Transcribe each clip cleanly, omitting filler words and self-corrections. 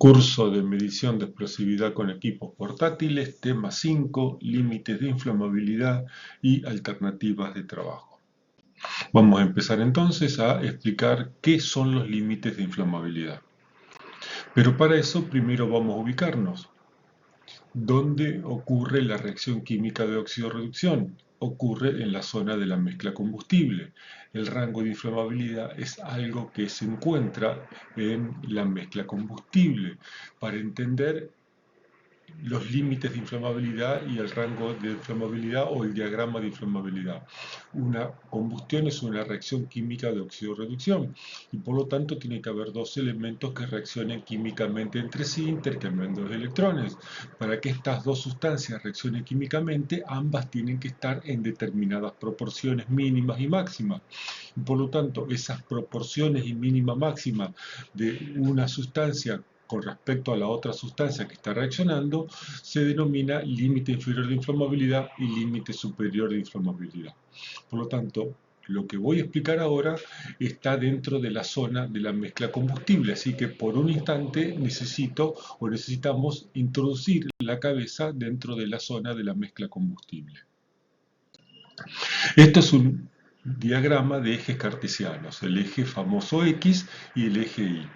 Curso de medición de explosividad con equipos portátiles, tema 5, límites de inflamabilidad y alternativas de trabajo. Vamos a empezar entonces a explicar qué son los límites de inflamabilidad. Pero para eso primero vamos a ubicarnos. ¿Dónde ocurre la reacción química de oxidorreducción? Ocurre en la zona de la mezcla combustible. El rango de inflamabilidad es algo que se encuentra en la mezcla combustible. Para entender los límites de inflamabilidad y el rango de inflamabilidad o el diagrama de inflamabilidad. Una combustión es una reacción química de oxidorreducción y por lo tanto tiene que haber dos elementos que reaccionen químicamente entre sí intercambiando los electrones. Para que estas dos sustancias reaccionen químicamente, ambas tienen que estar en determinadas proporciones mínimas y máximas. Y por lo tanto, esas proporciones y mínima máxima de una sustancia con respecto a la otra sustancia que está reaccionando, se denomina límite inferior de inflamabilidad y límite superior de inflamabilidad. Por lo tanto, lo que voy a explicar ahora está dentro de la zona de la mezcla combustible, así que por un instante necesitamos introducir la cabeza dentro de la zona de la mezcla combustible. Esto es un diagrama de ejes cartesianos, el eje famoso X y el eje Y.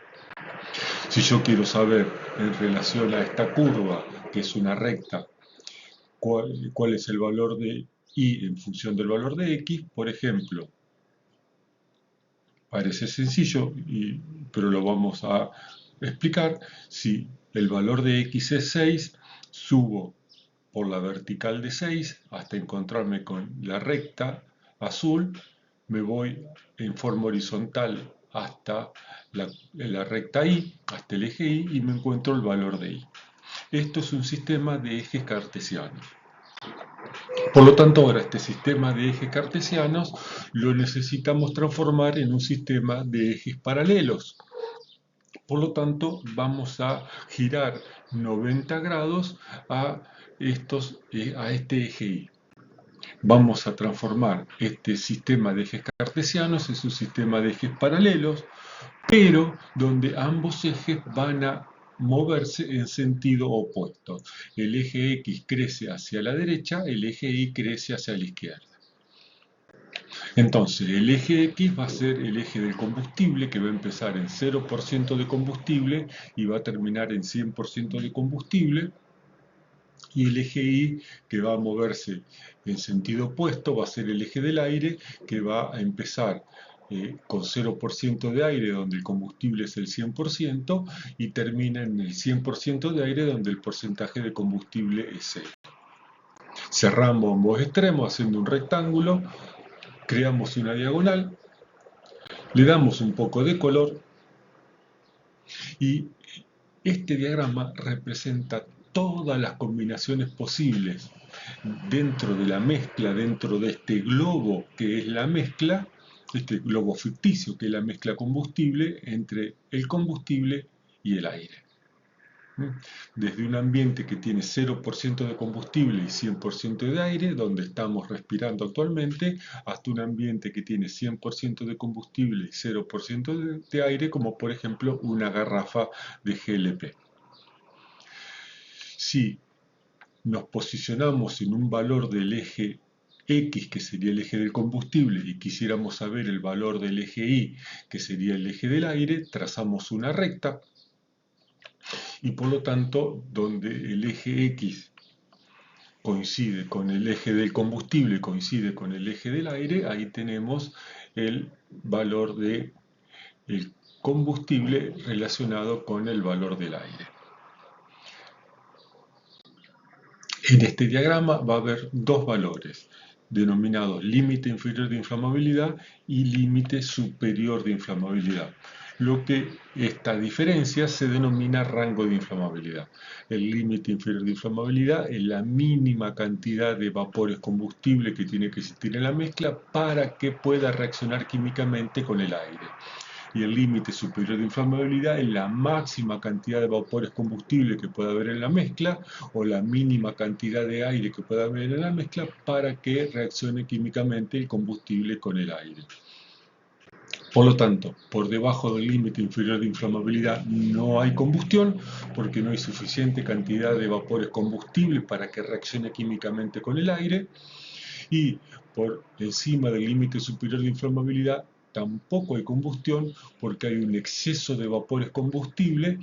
Si yo quiero saber en relación a esta curva, que es una recta, cuál es el valor de Y en función del valor de X, por ejemplo, parece sencillo, pero lo vamos a explicar. Si el valor de X es 6, subo por la vertical de 6 hasta encontrarme con la recta azul, me voy en forma horizontal hasta la recta Y, hasta el eje Y, y me encuentro el valor de Y. Esto es un sistema de ejes cartesianos. Por lo tanto, ahora este sistema de ejes cartesianos lo necesitamos transformar en un sistema de ejes paralelos. Por lo tanto, vamos a girar 90 grados a este eje Y. Vamos a transformar este sistema de ejes cartesianos en un sistema de ejes paralelos, pero donde ambos ejes van a moverse en sentido opuesto. El eje X crece hacia la derecha, el eje Y crece hacia la izquierda. Entonces, el eje X va a ser el eje del combustible, que va a empezar en 0% de combustible y va a terminar en 100% de combustible. Y el eje Y, que va a moverse en sentido opuesto, va a ser el eje del aire, que va a empezar con 0% de aire, donde el combustible es el 100%, y termina en el 100% de aire, donde el porcentaje de combustible es 0. Cerramos ambos extremos haciendo un rectángulo, creamos una diagonal, le damos un poco de color, y este diagrama representa todas las combinaciones posibles dentro de la mezcla, dentro de este globo que es la mezcla, este globo ficticio que es la mezcla combustible entre el combustible y el aire. Desde un ambiente que tiene 0% de combustible y 100% de aire, donde estamos respirando actualmente, hasta un ambiente que tiene 100% de combustible y 0% de aire, como por ejemplo una garrafa de GLP. Si nos posicionamos en un valor del eje X, que sería el eje del combustible, y quisiéramos saber el valor del eje Y, que sería el eje del aire, trazamos una recta, y por lo tanto, donde el eje X coincide con el eje del combustible, coincide con el eje del aire, ahí tenemos el valor del combustible relacionado con el valor del aire. En este diagrama va a haber dos valores, denominados límite inferior de inflamabilidad y límite superior de inflamabilidad. Lo que esta diferencia se denomina rango de inflamabilidad. El límite inferior de inflamabilidad es la mínima cantidad de vapores combustible que tiene que existir en la mezcla para que pueda reaccionar químicamente con el aire. Y el límite superior de inflamabilidad es la máxima cantidad de vapores combustible que pueda haber en la mezcla o la mínima cantidad de aire que pueda haber en la mezcla para que reaccione químicamente el combustible con el aire. Por lo tanto, por debajo del límite inferior de inflamabilidad no hay combustión porque no hay suficiente cantidad de vapores combustibles para que reaccione químicamente con el aire, y por encima del límite superior de inflamabilidad tampoco hay combustión porque hay un exceso de vapores combustibles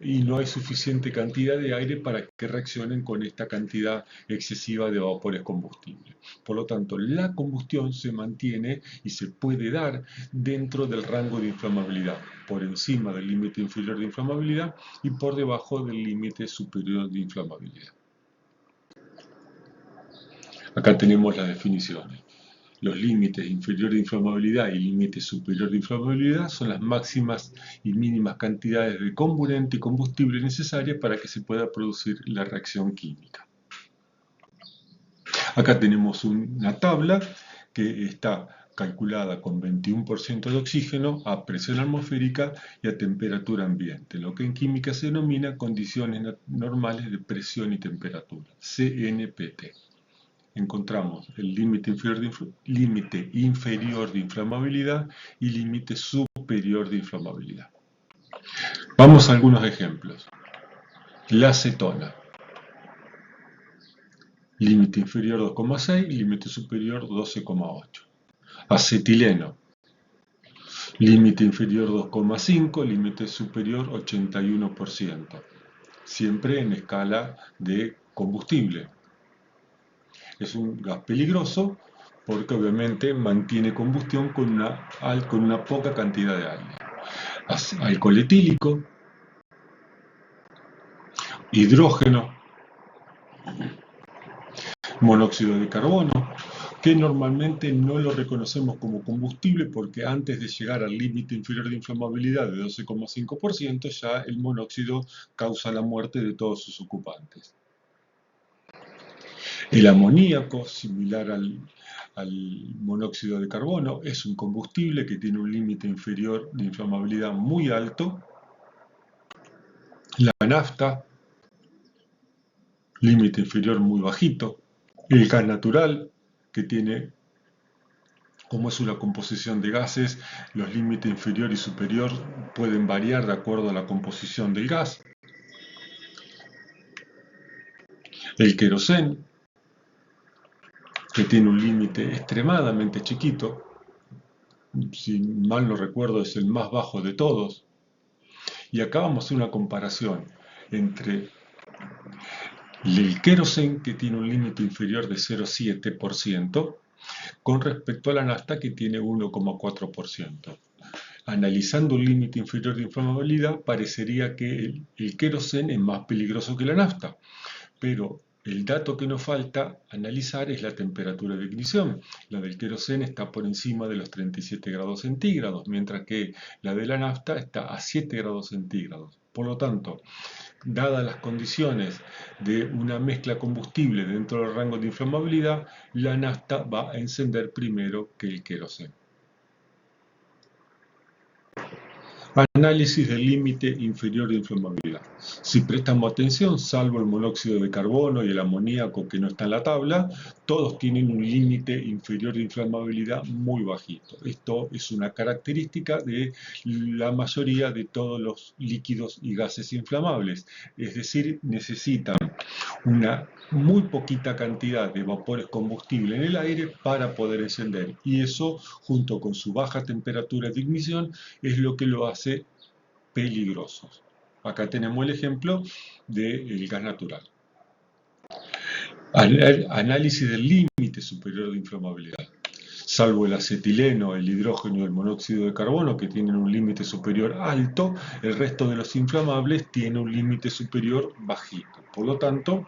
y no hay suficiente cantidad de aire para que reaccionen con esta cantidad excesiva de vapores combustibles. Por lo tanto, la combustión se mantiene y se puede dar dentro del rango de inflamabilidad, por encima del límite inferior de inflamabilidad y por debajo del límite superior de inflamabilidad. Acá tenemos las definiciones. Los límites inferior de inflamabilidad y límite superior de inflamabilidad son las máximas y mínimas cantidades de comburente y combustible necesarias para que se pueda producir la reacción química. Acá tenemos una tabla que está calculada con 21% de oxígeno a presión atmosférica y a temperatura ambiente, lo que en química se denomina condiciones normales de presión y temperatura, CNPT. Encontramos el límite inferior de inflamabilidad y límite superior de inflamabilidad. Vamos a algunos ejemplos. La acetona. Límite inferior 2,6, límite superior 12,8. Acetileno. Límite inferior 2,5, límite superior 81%. Siempre en escala de combustible. Es un gas peligroso porque obviamente mantiene combustión con una poca cantidad de aire. Alcohol etílico, hidrógeno, monóxido de carbono, que normalmente no lo reconocemos como combustible porque antes de llegar al límite inferior de inflamabilidad de 12,5% ya el monóxido causa la muerte de todos sus ocupantes. El amoníaco, similar al monóxido de carbono, es un combustible que tiene un límite inferior de inflamabilidad muy alto. La nafta, límite inferior muy bajito. El gas natural, que tiene, como es una composición de gases, los límites inferior y superior pueden variar de acuerdo a la composición del gas. El queroseno, que tiene un límite extremadamente chiquito, si mal no recuerdo es el más bajo de todos. Y acá vamos a hacer una comparación entre el queroseno, que tiene un límite inferior de 0,7%, con respecto a la nafta, que tiene 1,4%. Analizando un límite inferior de inflamabilidad, parecería que el queroseno es más peligroso que la nafta, pero el dato que nos falta analizar es la temperatura de ignición. La del queroseno está por encima de los 37 grados centígrados, mientras que la de la nafta está a 7 grados centígrados. Por lo tanto, dadas las condiciones de una mezcla combustible dentro del rango de inflamabilidad, la nafta va a encender primero que el queroseno. Análisis del límite inferior de inflamabilidad. Si prestamos atención, salvo el monóxido de carbono y el amoníaco que no está en la tabla, todos tienen un límite inferior de inflamabilidad muy bajito. Esto es una característica de la mayoría de todos los líquidos y gases inflamables. Es decir, necesitan una muy poquita cantidad de vapores combustibles en el aire para poder encender, y eso junto con su baja temperatura de ignición es lo que lo hace peligrosos. Acá tenemos el ejemplo del gas natural. Análisis del límite superior de inflamabilidad. Salvo el acetileno, el hidrógeno y el monóxido de carbono, que tienen un límite superior alto, el resto de los inflamables tiene un límite superior bajito. Por lo tanto,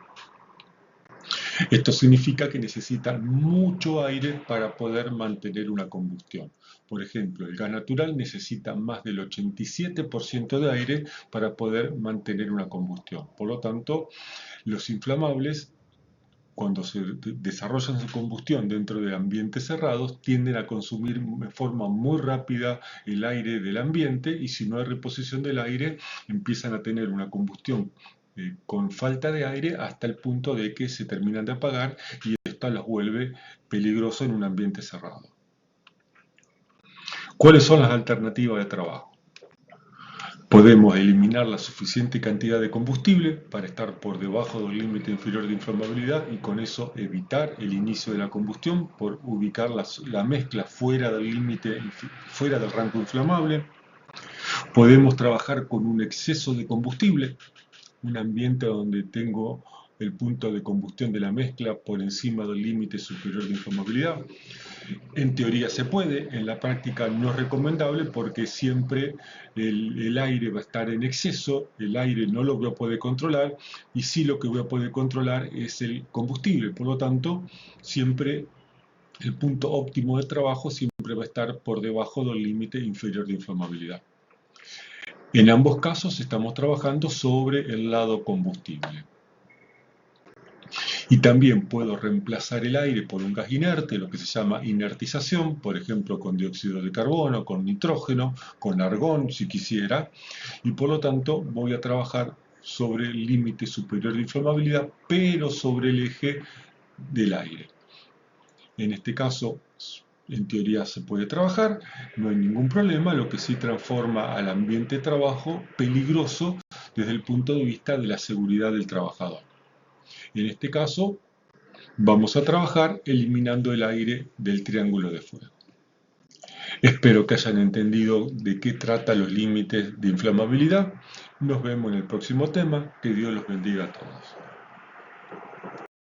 esto significa que necesitan mucho aire para poder mantener una combustión. Por ejemplo, el gas natural necesita más del 87% de aire para poder mantener una combustión. Por lo tanto, los inflamables, cuando se desarrollan su combustión dentro de ambientes cerrados, tienden a consumir de forma muy rápida el aire del ambiente, y si no hay reposición del aire, empiezan a tener una combustión con falta de aire hasta el punto de que se terminan de apagar, y esto los vuelve peligrosos en un ambiente cerrado. ¿Cuáles son las alternativas de trabajo? Podemos eliminar la suficiente cantidad de combustible para estar por debajo del límite inferior de inflamabilidad y con eso evitar el inicio de la combustión por ubicar la mezcla fuera del límite, fuera del rango inflamable. Podemos trabajar con un exceso de combustible, un ambiente donde tengo el punto de combustión de la mezcla por encima del límite superior de inflamabilidad. En teoría se puede, en la práctica no es recomendable porque siempre el aire va a estar en exceso, el aire no lo voy a poder controlar y sí lo que voy a poder controlar es el combustible. Por lo tanto, siempre el punto óptimo de trabajo siempre va a estar por debajo del límite inferior de inflamabilidad. En ambos casos estamos trabajando sobre el lado combustible. Y también puedo reemplazar el aire por un gas inerte, lo que se llama inertización, por ejemplo con dióxido de carbono, con nitrógeno, con argón si quisiera, y por lo tanto voy a trabajar sobre el límite superior de inflamabilidad, pero sobre el eje del aire. En este caso, en teoría se puede trabajar, no hay ningún problema, lo que sí transforma al ambiente de trabajo peligroso desde el punto de vista de la seguridad del trabajador. En este caso, vamos a trabajar eliminando el aire del triángulo de fuego. Espero que hayan entendido de qué trata los límites de inflamabilidad. Nos vemos en el próximo tema. Que Dios los bendiga a todos.